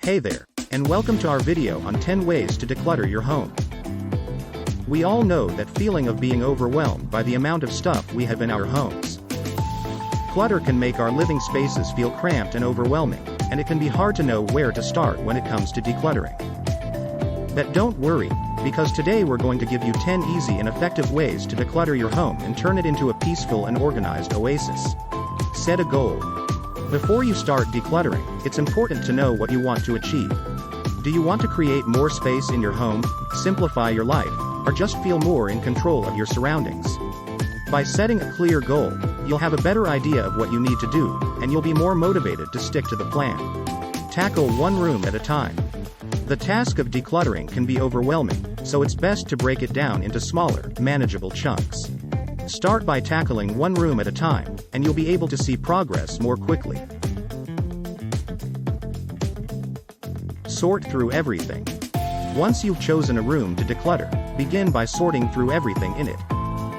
Hey there, and welcome to our video on 10 ways to declutter your home. We all know that feeling of being overwhelmed by the amount of stuff we have in our homes. Clutter can make our living spaces feel cramped and overwhelming, and it can be hard to know where to start when it comes to decluttering. But don't worry, because today we're going to give you 10 easy and effective ways to declutter your home and turn it into a peaceful and organized oasis. Set a goal. Before you start decluttering, it's important to know what you want to achieve. Do you want to create more space in your home, simplify your life, or just feel more in control of your surroundings? By setting a clear goal, you'll have a better idea of what you need to do, and you'll be more motivated to stick to the plan. Tackle one room at a time. The task of decluttering can be overwhelming, so it's best to break it down into smaller, manageable chunks. Start by tackling one room at a time, and you'll be able to see progress more quickly. Sort through everything. Once you've chosen a room to declutter, begin by sorting through everything in it.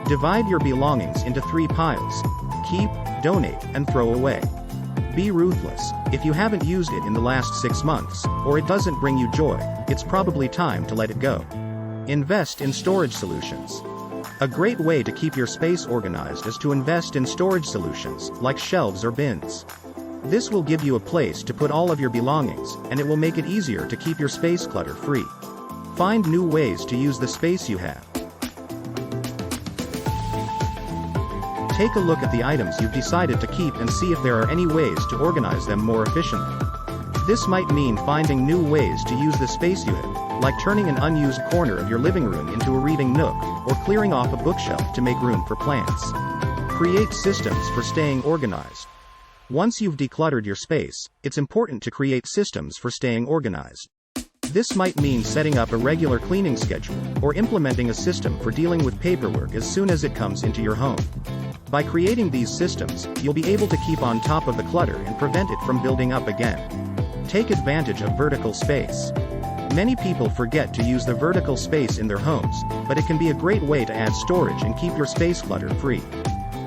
Divide your belongings into 3 piles: keep, donate, and throw away. Be ruthless. If you haven't used it in the last 6 months, or it doesn't bring you joy, it's probably time to let it go. Invest in storage solutions. A great way to keep your space organized is to invest in storage solutions, like shelves or bins. This will give you a place to put all of your belongings, and it will make it easier to keep your space clutter-free. Find new ways to use the space you have. Take a look at the items you've decided to keep and see if there are any ways to organize them more efficiently. This might mean finding new ways to use the space you have, like turning an unused corner of your living room into a reading nook, or clearing off a bookshelf to make room for plants. Create systems for staying organized. Once you've decluttered your space, it's important to create systems for staying organized. This might mean setting up a regular cleaning schedule, or implementing a system for dealing with paperwork as soon as it comes into your home. By creating these systems, you'll be able to keep on top of the clutter and prevent it from building up again. Take advantage of vertical space. Many people forget to use the vertical space in their homes, but it can be a great way to add storage and keep your space clutter-free.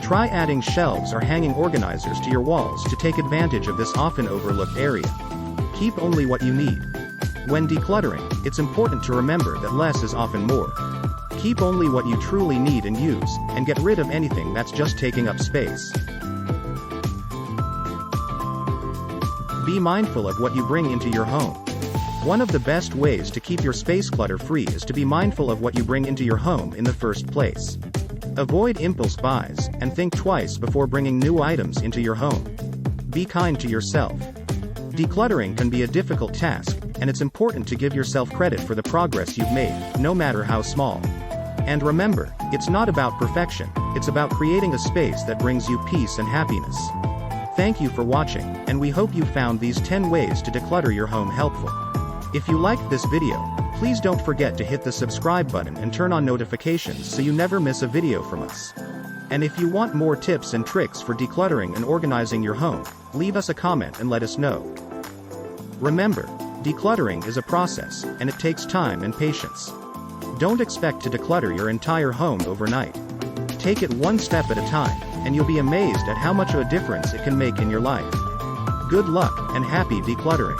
Try adding shelves or hanging organizers to your walls to take advantage of this often overlooked area. Keep only what you need. When decluttering, it's important to remember that less is often more. Keep only what you truly need and use, and get rid of anything that's just taking up space. Be mindful of what you bring into your home. One of the best ways to keep your space clutter-free is to be mindful of what you bring into your home in the first place. Avoid impulse buys, and think twice before bringing new items into your home. Be kind to yourself. Decluttering can be a difficult task, and it's important to give yourself credit for the progress you've made, no matter how small. And remember, it's not about perfection, it's about creating a space that brings you peace and happiness. Thank you for watching, and we hope you found these 10 ways to declutter your home helpful. If you liked this video, please don't forget to hit the subscribe button and turn on notifications so you never miss a video from us. And if you want more tips and tricks for decluttering and organizing your home, leave us a comment and let us know. Remember, decluttering is a process, and it takes time and patience. Don't expect to declutter your entire home overnight. Take it one step at a time, and you'll be amazed at how much of a difference it can make in your life. Good luck, and happy decluttering.